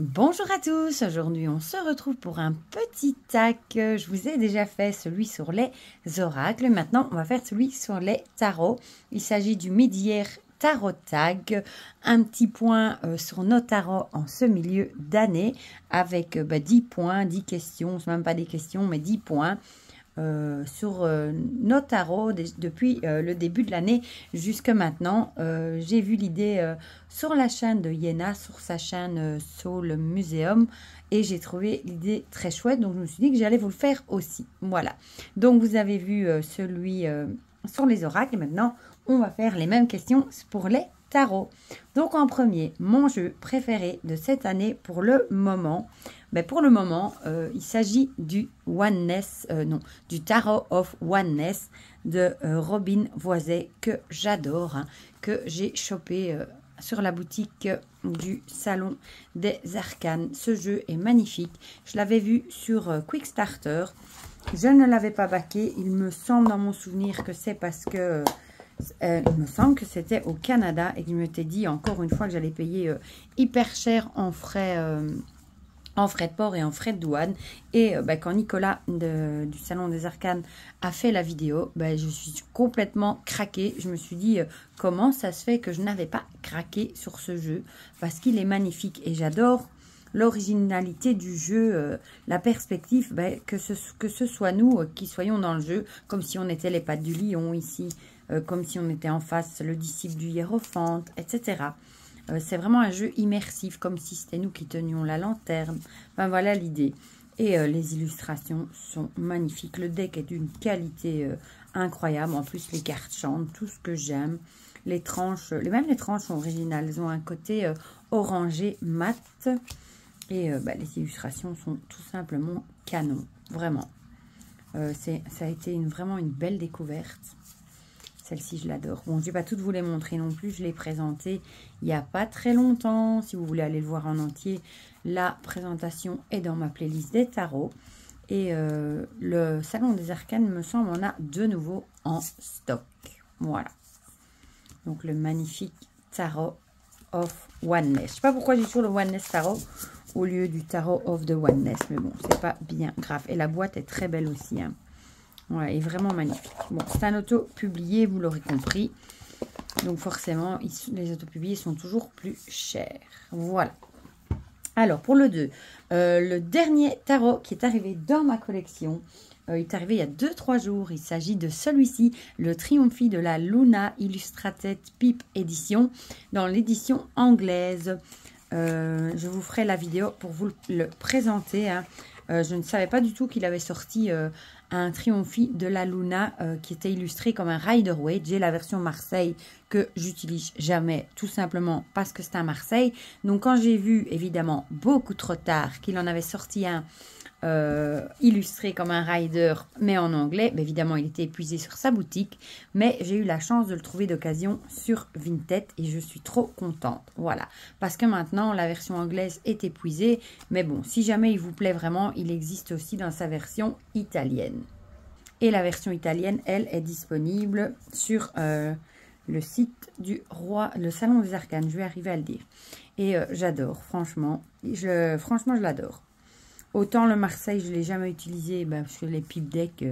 Bonjour à tous, aujourd'hui on se retrouve pour un petit tac. Je vous ai déjà fait celui sur les oracles, maintenant on va faire celui sur les tarots. Il s'agit du Midi-Air Tarot Tag, un petit point sur nos tarots en ce milieu d'année avec 10 points, 10 questions, c'est même pas des questions mais 10 points. Sur nos tarots depuis le début de l'année jusque maintenant. J'ai vu l'idée sur la chaîne de Yéna, sur sa chaîne Soul Museum, et j'ai trouvé l'idée très chouette, donc je me suis dit que j'allais vous le faire aussi. Voilà, donc vous avez vu celui sur les oracles, et maintenant on va faire les mêmes questions pour les tarots. Donc en premier, mon jeu préféré de cette année pour le moment. Il s'agit du du Tarot of Oneness de Robin Voiset, que j'adore, que j'ai chopé sur la boutique du Salon des Arcanes. Ce jeu est magnifique. Je l'avais vu sur Quickstarter. Je ne l'avais pas baqué. Il me semble dans mon souvenir que c'est parce que il me semble que c'était au Canada et qu'il m'était dit encore une fois que j'allais payer hyper cher en frais de port et en frais de douane. Et quand Nicolas du Salon des Arcanes a fait la vidéo, je suis complètement craquée. Je me suis dit comment ça se fait que je n'avais pas craqué sur ce jeu, parce qu'il est magnifique et j'adore l'originalité du jeu, la perspective, que ce soit nous qui soyons dans le jeu, comme si on était les pattes du lion ici, comme si on était en face le disciple du hiérophante, etc. C'est vraiment un jeu immersif, comme si c'était nous qui tenions la lanterne. Enfin, voilà l'idée. Et les illustrations sont magnifiques. Le deck est d'une qualité incroyable. En plus, les cartes chantent, tout ce que j'aime. Les tranches, même les tranches sont originales. Elles ont un côté orangé mat. Et les illustrations sont tout simplement canon. Vraiment. Ça a été vraiment une belle découverte. Celle-ci, je l'adore. Bon, je ne vais pas toutes vous les montrer non plus. Je l'ai présentée il n'y a pas très longtemps. Si vous voulez aller le voir en entier, la présentation est dans ma playlist des tarots. Et le Salon des Arcanes, me semble, en a de nouveau en stock. Voilà. Donc, le magnifique Tarot of Oneness. Je ne sais pas pourquoi j'ai toujours le Oneness Tarot au lieu du Tarot of the Oneness. Mais bon, c'est pas bien grave. Et la boîte est très belle aussi, hein. Voilà, est vraiment magnifique. Bon, c'est un auto-publié, vous l'aurez compris. Donc forcément, les auto-publiés sont toujours plus chers. Voilà. Alors, pour le 2, le dernier tarot qui est arrivé dans ma collection, il est arrivé il y a 2-3 jours. Il s'agit de celui-ci, le Triomphe de la Luna Illustrated Pip Edition, dans l'édition anglaise. Je vous ferai la vidéo pour vous le présenter, hein. Je ne savais pas du tout qu'il avait sorti un Triomphe de la Luna qui était illustré comme un Rider-Waite. J'ai la version Marseille que j'utilise jamais, tout simplement parce que c'est un Marseille. Donc quand j'ai vu, évidemment, beaucoup trop tard, qu'il en avait sorti un illustré comme un rider, mais en anglais, évidemment, il était épuisé sur sa boutique, mais j'ai eu la chance de le trouver d'occasion sur Vinted et je suis trop contente. Voilà, parce que maintenant, la version anglaise est épuisée, mais bon, si jamais il vous plaît vraiment, il existe aussi dans sa version italienne. Et la version italienne, elle, est disponible sur le site du roi, le Salon des Arcanes, je vais arriver à le dire. Et j'adore, franchement, je l'adore. Autant le Marseille, je ne l'ai jamais utilisé sur les pipe decks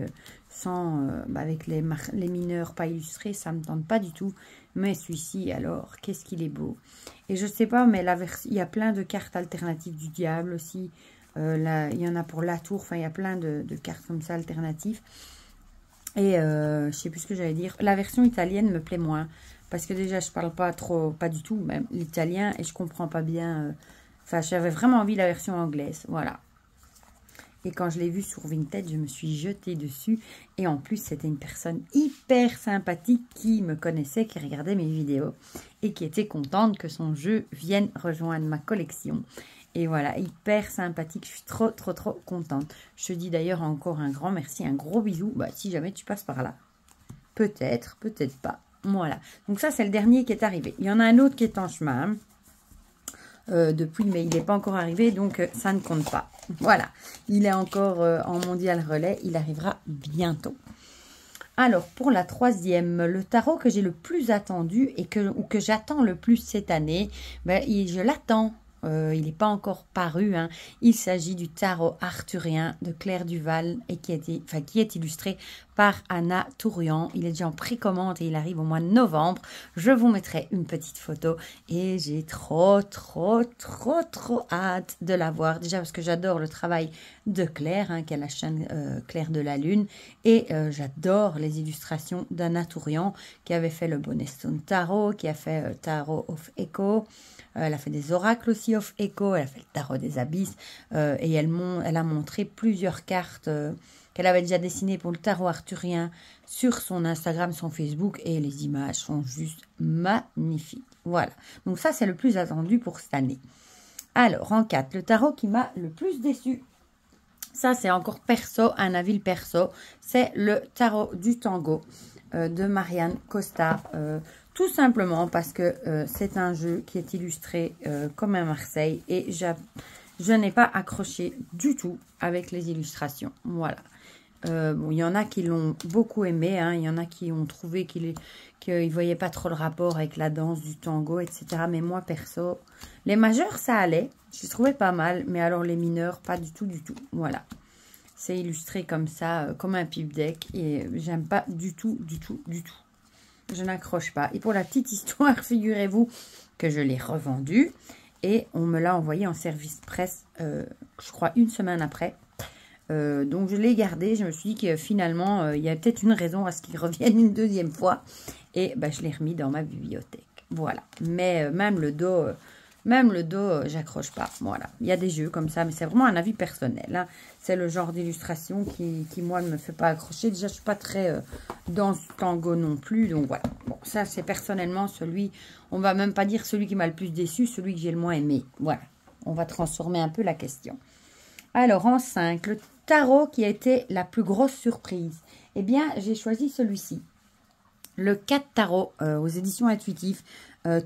avec les mineurs pas illustrés, ça ne me tente pas du tout. Mais celui-ci, alors, qu'est-ce qu'il est beau. Et je ne sais pas, mais il y a plein de cartes alternatives du diable aussi. Là, il y en a pour la tour, enfin, il y a plein de cartes comme ça alternatives. Et je ne sais plus ce que j'allais dire. La version italienne me plaît moins. Parce que déjà, je ne parle pas du tout, même l'italien, et je ne comprends pas bien. Enfin, j'avais vraiment envie de la version anglaise. Voilà. Et quand je l'ai vu sur Vinted, je me suis jetée dessus. Et en plus, c'était une personne hyper sympathique qui me connaissait, qui regardait mes vidéos et qui était contente que son jeu vienne rejoindre ma collection. Et voilà, hyper sympathique. Je suis trop contente. Je te dis d'ailleurs encore un grand merci, un gros bisou. Si jamais tu passes par là. Peut-être, peut-être pas. Voilà. Donc ça, c'est le dernier qui est arrivé. Il y en a un autre qui est en chemin. Depuis, mais il n'est pas encore arrivé, donc ça ne compte pas. Voilà, il est encore en mondial relais, il arrivera bientôt. Alors, pour la troisième, le tarot que j'ai le plus attendu et que j'attends le plus cette année, je l'attends. il n'est pas encore paru. Hein. Il s'agit du tarot arthurien de Claire Duval et qui est illustré par Anna Tourian. Il est déjà en précommande et il arrive au mois de novembre. Je vous mettrai une petite photo et j'ai trop hâte de la voir. Déjà parce que j'adore le travail de Claire, hein, qui a la chaîne Claire de la Lune. Et j'adore les illustrations d'Anna Tourian qui avait fait le Bonnet Stone Tarot, qui a fait Tarot of Echo. Elle a fait des oracles aussi of Echo, elle a fait le tarot des abysses et elle a montré plusieurs cartes qu'elle avait déjà dessinées pour le tarot arthurien sur son Instagram, son Facebook et les images sont juste magnifiques. Voilà, donc ça c'est le plus attendu pour cette année. Alors en 4, le tarot qui m'a le plus déçu. Ça c'est encore perso, un avis perso, c'est le tarot du tango de Marianne Costa. Tout simplement parce que c'est un jeu qui est illustré comme à Marseille et je n'ai pas accroché du tout avec les illustrations. Voilà. Bon, il y en a qui l'ont beaucoup aimé, hein, il y en a qui ont trouvé qu'ils ne voyaient pas trop le rapport avec la danse du tango, etc. Mais moi, perso, les majeurs, ça allait. Je les trouvais pas mal, mais alors les mineurs, pas du tout, du tout. Voilà. C'est illustré comme ça, comme un pipe deck et j'aime pas du tout, du tout, du tout. Je n'accroche pas. Et pour la petite histoire, figurez-vous que je l'ai revendu. Et on me l'a envoyé en service presse, je crois, une semaine après. Donc, je l'ai gardé. Je me suis dit que finalement, il y a peut-être une raison à ce qu'il revienne une deuxième fois. Et ben, je l'ai remis dans ma bibliothèque. Voilà. Mais même le dos... j'accroche pas. Voilà. Il y a des jeux comme ça, mais c'est vraiment un avis personnel. Hein. C'est le genre d'illustration qui, moi, ne me fait pas accrocher. Déjà, je suis pas très dans ce tango non plus. Donc, voilà. Bon, ça, c'est personnellement celui... On va même pas dire celui qui m'a le plus déçu, celui que j'ai le moins aimé. Voilà. On va transformer un peu la question. Alors, en 5, le tarot qui a été la plus grosse surprise. Eh bien, j'ai choisi celui-ci. Le 4 tarot aux éditions Intuitives.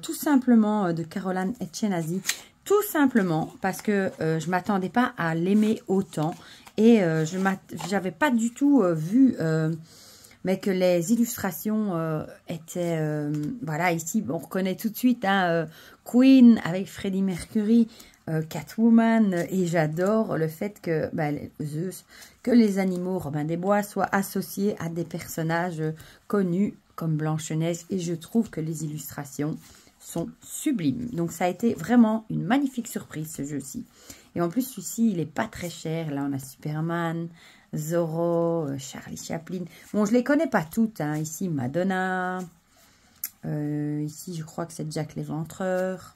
Tout simplement de Caroline Etchenazi, tout simplement parce que je ne m'attendais pas à l'aimer autant et je n'avais pas du tout vu mais que les illustrations étaient, voilà, ici on reconnaît tout de suite hein, Queen avec Freddie Mercury, Catwoman et j'adore le fait que Zeus, que les animaux Robin des Bois soient associés à des personnages connus comme Blanche-Neige et je trouve que les illustrations sont sublimes. Donc ça a été vraiment une magnifique surprise ce jeu-ci. Et en plus celui-ci il n'est pas très cher. Là on a Superman, Zorro, Charlie Chaplin. Bon je les connais pas toutes. Hein. Ici Madonna. Ici je crois que c'est Jack l'Éventreur.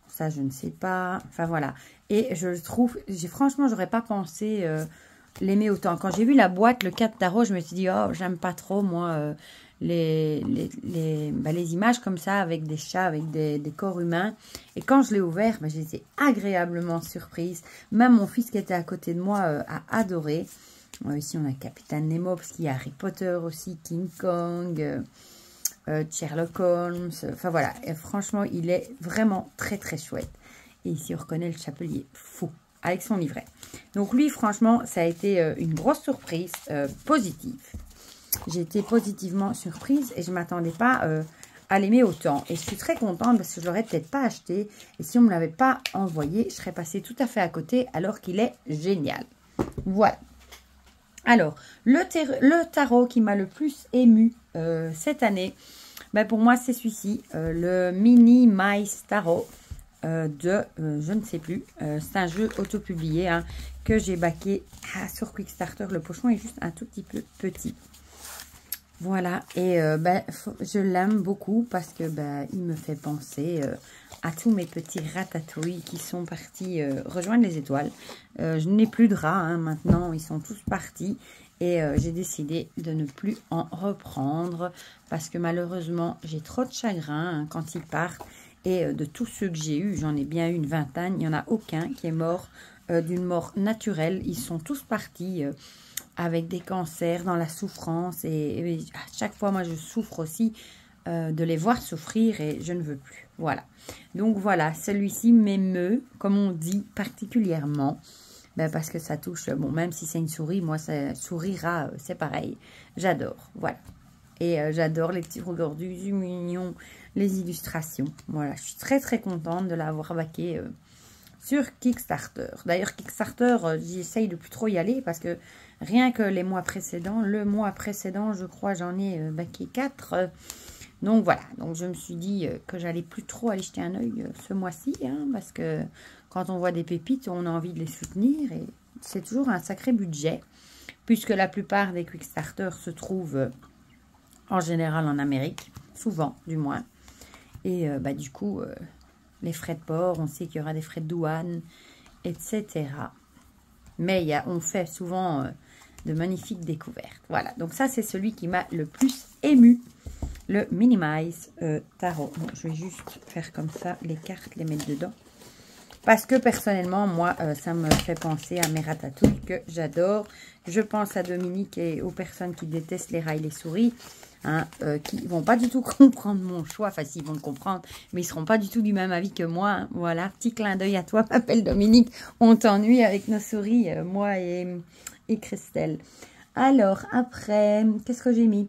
Ça je ne sais pas. Enfin voilà. Et je trouve, franchement j'aurais pas pensé l'aimer autant. Quand j'ai vu la boîte, le 4 tarot, je me suis dit oh j'aime pas trop moi les images comme ça avec des chats, avec des corps humains. Et quand je l'ai ouvert, j'ai été agréablement surprise. Même mon fils qui était à côté de moi a adoré. Ici, on a Capitaine Nemo, parce qu'il y a Harry Potter aussi, King Kong, Sherlock Holmes. Enfin voilà, et franchement, il est vraiment très très chouette. Et ici, on reconnaît le chapelier fou avec son livret. Donc lui, franchement, ça a été une grosse surprise positive. J'ai été positivement surprise et je ne m'attendais pas à l'aimer autant. Et je suis très contente parce que je ne l'aurais peut-être pas acheté. Et si on ne me l'avait pas envoyé, je serais passée tout à fait à côté alors qu'il est génial. Voilà. Alors, le tarot qui m'a le plus ému cette année, pour moi c'est celui-ci. Le Mini Mice Tarot de, je ne sais plus. C'est un jeu autopublié hein, que j'ai backé sur Quickstarter. Le pochon est juste un tout petit peu petit. Voilà, et je l'aime beaucoup parce que il me fait penser à tous mes petits ratatouilles qui sont partis rejoindre les étoiles. Je n'ai plus de rats, hein, maintenant ils sont tous partis et j'ai décidé de ne plus en reprendre parce que malheureusement j'ai trop de chagrin hein, quand ils partent et de tous ceux que j'ai eus, j'en ai bien eu une vingtaine, il n'y en a aucun qui est mort d'une mort naturelle, ils sont tous partis avec des cancers, dans la souffrance. Et à chaque fois, moi, je souffre aussi de les voir souffrir et je ne veux plus. Voilà. Donc, voilà, celui-ci m'émeut, comme on dit, particulièrement. Parce que ça touche, bon, même si c'est une souris, moi, ça sourira, c'est pareil. J'adore, voilà. Et j'adore les petits regordus mignons, les illustrations. Voilà, je suis très, très contente de l'avoir backé sur Kickstarter. D'ailleurs, Kickstarter, j'essaye de plus trop y aller parce que rien que les mois précédents, le mois précédent, je crois, j'en ai baqué 4. Donc voilà, donc je me suis dit que j'allais plus trop aller jeter un œil ce mois-ci, hein, parce que quand on voit des pépites, on a envie de les soutenir et c'est toujours un sacré budget, puisque la plupart des Kickstarter se trouvent en général en Amérique, souvent du moins. Et du coup, les frais de port, on sait qu'il y aura des frais de douane, etc. Mais on fait souvent de magnifiques découvertes. Voilà, donc ça c'est celui qui m'a le plus ému, le Minimize Tarot. Bon, je vais juste faire comme ça, les cartes, les mettre dedans. Parce que personnellement, moi, ça me fait penser à mes ratatouilles que j'adore. Je pense à Dominique et aux personnes qui détestent les rats et les souris. Hein, qui vont pas du tout comprendre mon choix. Enfin, s'ils vont le comprendre, mais ils seront pas du tout du même avis que moi. Hein. Voilà, petit clin d'œil à toi, m'appelle Dominique. On t'ennuie avec nos souris, moi et Christelle. Alors, après, qu'est-ce que j'ai mis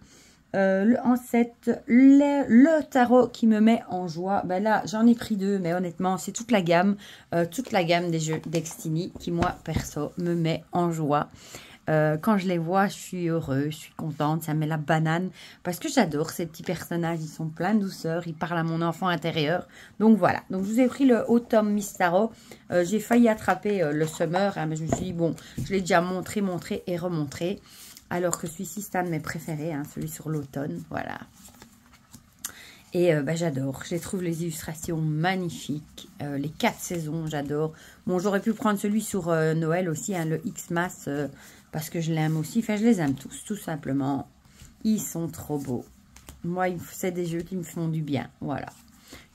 en 7, le tarot qui me met en joie. Ben là, j'en ai pris 2, mais honnêtement, c'est toute la gamme des jeux Destiny qui, moi, perso, me met en joie. Quand je les vois, je suis heureuse, je suis contente, ça me met la banane. Parce que j'adore ces petits personnages, ils sont pleins de douceur, ils parlent à mon enfant intérieur. Donc voilà, donc je vous ai pris le Autumn Miss Tarot. J'ai failli attraper le Summer, hein, mais je me suis dit, bon, je l'ai déjà montré et remontré. Alors que celui-ci, c'est un de mes préférés, hein, celui sur l'automne, voilà. Et j'adore, je trouve les illustrations magnifiques, les 4 saisons, j'adore. Bon, j'aurais pu prendre celui sur Noël aussi, hein, le X-Mass, parce que je l'aime aussi. Enfin, je les aime tous, tout simplement. Ils sont trop beaux. Moi, c'est des jeux qui me font du bien, voilà.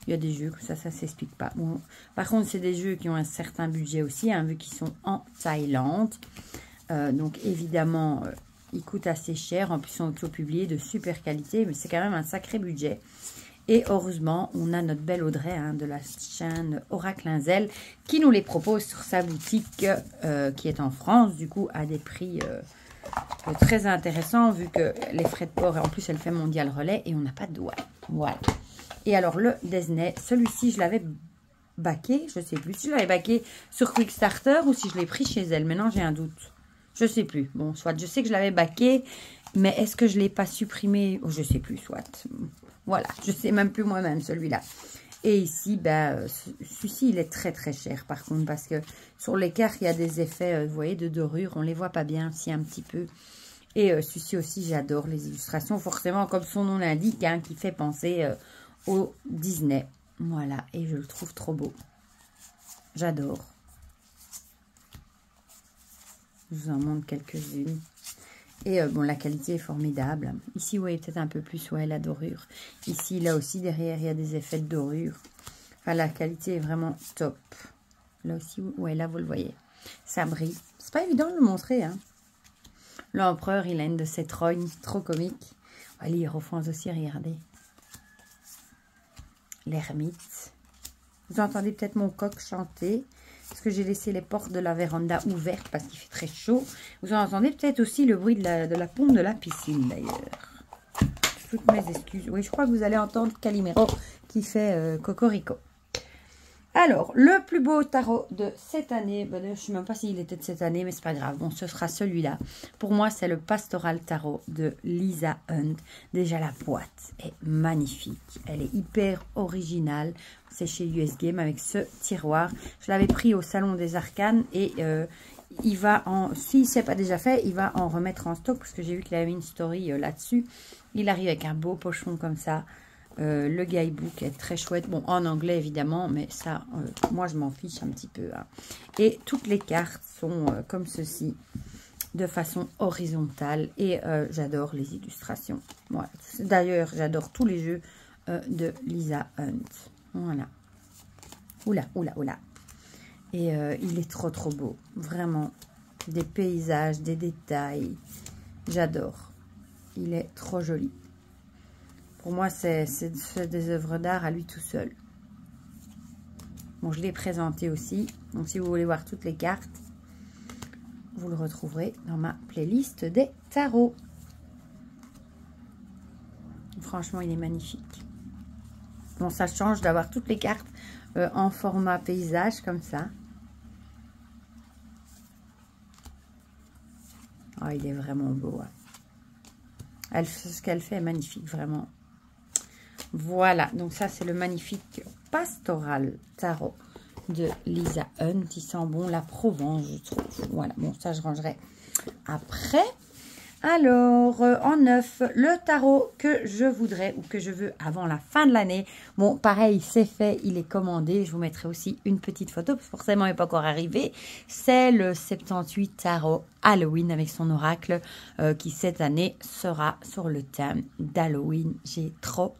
Il y a des jeux que ça s'explique pas. Bon, par contre, c'est des jeux qui ont un certain budget aussi, hein, vu qu'ils sont en Thaïlande. Donc, évidemment, ils coûtent assez cher. En plus, ils sont auto-publiés de super qualité, mais c'est quand même un sacré budget. Et heureusement, on a notre belle Audrey hein, de la chaîne Oracle Linzel qui nous les propose sur sa boutique qui est en France, du coup, à des prix très intéressants vu que les frais de port, en plus, elle fait mondial relais et on n'a pas de douane. Voilà. Et alors, le Disney, celui-ci, je l'avais baqué, je ne sais plus si je l'avais baqué sur Quickstarter ou si je l'ai pris chez elle. Maintenant, j'ai un doute. Je ne sais plus. Bon, soit, je sais que je l'avais baqué, mais est-ce que je ne l'ai pas supprimé? Oh, je ne sais plus, soit. Voilà, je ne sais même plus moi-même celui-là. Et ici, celui-ci, il est très très cher par contre, parce que sur les cartes, il y a des effets, vous voyez, de dorure. On ne les voit pas bien si un petit peu. Et celui-ci aussi, j'adore les illustrations, forcément, comme son nom l'indique, hein, qui fait penser au Disney. Voilà, et je le trouve trop beau. J'adore. Je vous en montre quelques-unes. Et bon, la qualité est formidable. Ici, vous voyez peut-être un peu plus, ouais, la dorure. Ici, là aussi, derrière, il y a des effets de dorure. Enfin, la qualité est vraiment top. Là aussi, ouais, là, vous le voyez. Ça brille. C'est pas évident de le montrer, hein. L'empereur, il a une de ses trognes, trop comique. Ouais, les hiérophants aussi, regardez. L'ermite. Vous entendez peut-être mon coq chanter. Parce que j'ai laissé les portes de la véranda ouvertes parce qu'il fait très chaud. Vous entendez peut-être aussi le bruit de la pompe de la piscine d'ailleurs. Toutes mes excuses. Oui, je crois que vous allez entendre Calimero qui fait Cocorico. Alors, le plus beau tarot de cette année, je ne sais même pas s'il était de cette année, mais c'est pas grave. Bon, ce sera celui-là. Pour moi, c'est le Pastoral Tarot de Lisa Hunt. Déjà, la boîte est magnifique. Elle est hyper originale. C'est chez US Game avec ce tiroir. Je l'avais pris au Salon des Arcanes et il va si ce n'est pas déjà fait, il va en remettre en stock parce que j'ai vu qu'il avait mis une story là-dessus. Il arrive avec un beau pochon comme ça. Le guidebook est très chouette. Bon, en anglais évidemment, mais ça, moi je m'en fiche un petit peu. Hein. Et toutes les cartes sont comme ceci, de façon horizontale. Et j'adore les illustrations. Voilà. D'ailleurs, j'adore tous les jeux de Lisa Hunt. Voilà. Oula, oula, oula. Et il est trop, trop beau. Vraiment. Des paysages, des détails. J'adore. Il est trop joli. Pour moi, c'est des œuvres d'art à lui tout seul. Bon, je l'ai présenté aussi. Donc, si vous voulez voir toutes les cartes, vous le retrouverez dans ma playlist des tarots. Franchement, il est magnifique. Bon, ça change d'avoir toutes les cartes en format paysage comme ça. Oh, il est vraiment beau. Hein. Ce qu'elle fait est magnifique, vraiment. Voilà, donc ça, c'est le magnifique Pastoral Tarot de Lisa Hunt. Il sent bon la Provence, je trouve. Voilà, bon, ça, je rangerai après. Alors, en neuf, le tarot que je voudrais ou que je veux avant la fin de l'année. Bon, pareil, c'est fait, il est commandé. Je vous mettrai aussi une petite photo, parce que forcément, il n'est pas encore arrivé. C'est le 78 tarot Halloween avec son oracle qui, cette année, sera sur le thème d'Halloween. J'ai trop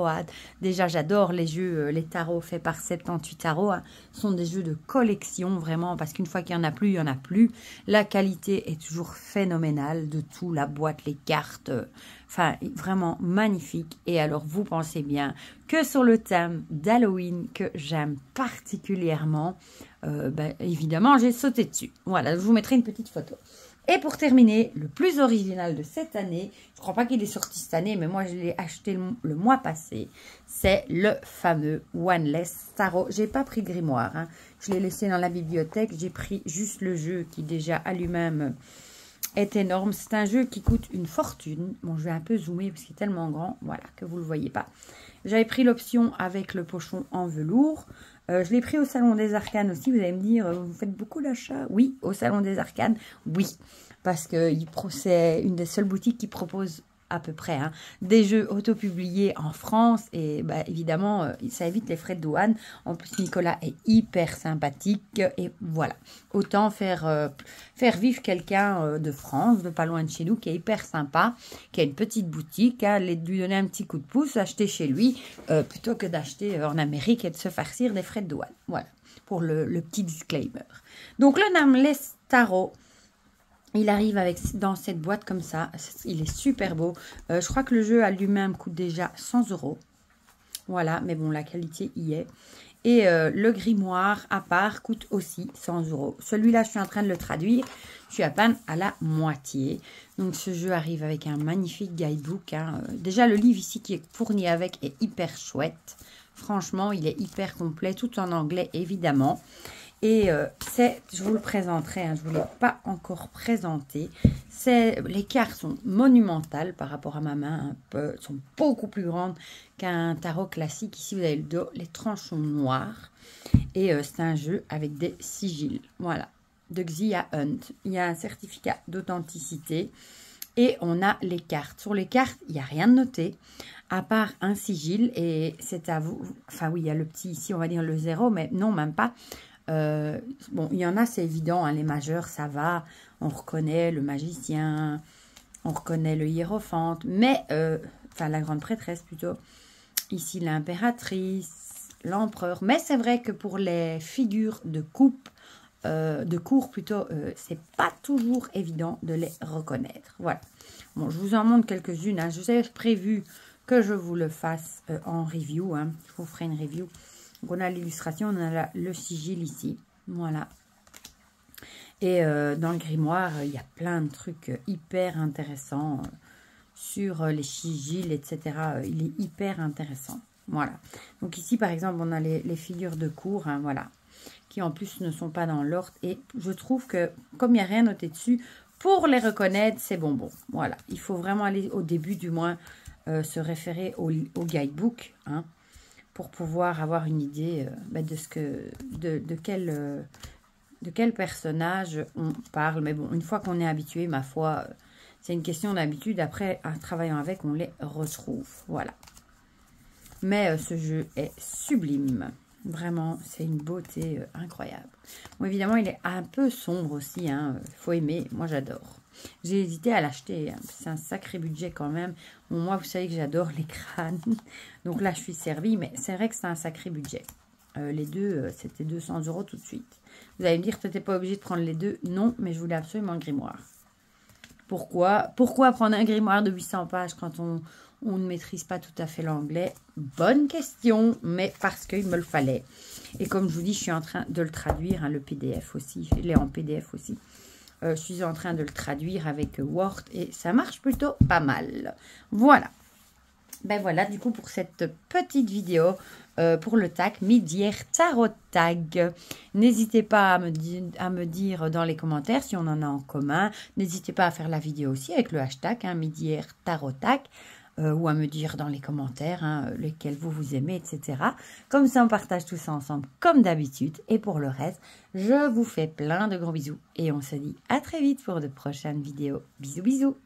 hâte. Déjà, j'adore les jeux, les tarots faits par 78 tarots. Hein. Ce sont des jeux de collection, vraiment, parce qu'une fois qu'il n'y en a plus, il n'y en a plus. La qualité est toujours phénoménale de tout, la boîte, les cartes, enfin vraiment magnifique. Et alors vous pensez bien que sur le thème d'Halloween que j'aime particulièrement, évidemment j'ai sauté dessus. Voilà, je vous mettrai une petite photo. Et pour terminer, le plus original de cette année, je ne crois pas qu'il est sorti cette année, mais moi je l'ai acheté le mois passé, c'est le fameux One Less Tarot. J'ai pas pris le grimoire, hein. Je l'ai laissé dans la bibliothèque, j'ai pris juste le jeu qui déjà à lui-même est énorme. C'est un jeu qui coûte une fortune. Bon, je vais un peu zoomer parce qu'il est tellement grand, voilà, que vous ne le voyez pas. J'avais pris l'option avec le pochon en velours. Je l'ai pris au Salon des Arcanes aussi. Vous allez me dire, vous faites beaucoup d'achats? Oui, au Salon des Arcanes, oui. Parce que c'est une des seules boutiques qui propose à peu près hein, des jeux autopubliés en France. Et évidemment, ça évite les frais de douane. En plus, Nicolas est hyper sympathique. Et voilà, autant faire vivre quelqu'un de France, de pas loin de chez nous, qui est hyper sympa, qui a une petite boutique, hein, lui donner un petit coup de pouce, acheter chez lui, plutôt que d'acheter en Amérique et de se farcir des frais de douane. Voilà, pour le petit disclaimer. Donc, le Nameless Tarot, il arrive dans cette boîte comme ça. Il est super beau. Je crois que le jeu à lui-même coûte déjà 100 €. Voilà, mais bon, la qualité y est. Et le grimoire à part coûte aussi 100 €. Celui-là, je suis en train de le traduire. Je suis à peine à la moitié. Donc, ce jeu arrive avec un magnifique guidebook. Hein. Déjà, le livre ici qui est fourni avec est hyper chouette. Franchement, il est hyper complet, tout en anglais, évidemment. Et je vous le présenterai, hein, je ne vous l'ai pas encore présenté. Les cartes sont monumentales par rapport à ma main, sont beaucoup plus grandes qu'un tarot classique. Ici, vous avez le dos, les tranches sont noires. Et c'est un jeu avec des sigils. Voilà, de Xia Hunt. Il y a un certificat d'authenticité. Et on a les cartes. Sur les cartes, il n'y a rien de noté, à part un sigil. Et c'est à vous. Enfin oui, il y a le petit ici, on va dire le 0, mais non, même pas. Bon, il y en a, c'est évident, hein, les majeurs, ça va, on reconnaît le magicien, on reconnaît le hiérophante, mais, enfin la grande prêtresse plutôt, ici l'impératrice, l'empereur, mais c'est vrai que pour les figures de coupe, de cour plutôt, c'est pas toujours évident de les reconnaître, voilà. Bon, je vous en montre quelques-unes, hein. Je vous avais prévu que je vous le fasse en review, hein. Je vous ferai une review. Donc, on a l'illustration, on a le sigil ici. Voilà. Et dans le grimoire, il y a plein de trucs hyper intéressants sur les sigils, etc. Il est hyper intéressant. Voilà. Donc ici, par exemple, on a les figures de cour, hein, voilà, qui en plus ne sont pas dans l'ordre. Et je trouve que, comme il n'y a rien noté dessus, pour les reconnaître, c'est bonbon. Voilà. Il faut vraiment aller au début, du moins, se référer au guidebook, hein, pour pouvoir avoir une idée de quel personnage on parle. Mais bon, une fois qu'on est habitué, ma foi, c'est une question d'habitude. Après, en travaillant avec, on les retrouve. Voilà. Mais ce jeu est sublime. Vraiment, c'est une beauté incroyable. Bon, évidemment, il est un peu sombre aussi. Hein. Faut aimer. Moi, j'adore. J'ai hésité à l'acheter. Hein. C'est un sacré budget quand même. Bon, moi, vous savez que j'adore les crânes. Donc là, je suis servie. Mais c'est vrai que c'est un sacré budget. Les deux, c'était 200 € tout de suite. Vous allez me dire que tu n'étais pas obligé de prendre les deux. Non, mais je voulais absolument un grimoire. Pourquoi prendre un grimoire de 800 pages quand on ne maîtrise pas tout à fait l'anglais? Bonne question, mais parce qu'il me le fallait. Et comme je vous dis, je suis en train de le traduire, hein, le PDF aussi. Je l'ai en PDF aussi. Je suis en train de le traduire avec Word et ça marche plutôt pas mal. Voilà. Ben voilà, du coup, pour cette petite vidéo, pour le tag Midière Tarot Tag. N'hésitez pas à me dire dans les commentaires si on en a en commun. N'hésitez pas à faire la vidéo aussi avec le hashtag Midière Tarot Tag. Ou à me dire dans les commentaires lesquels vous aimez, etc. Comme ça, on partage tout ça ensemble comme d'habitude. Et pour le reste, je vous fais plein de gros bisous. Et on se dit à très vite pour de prochaines vidéos. Bisous, bisous.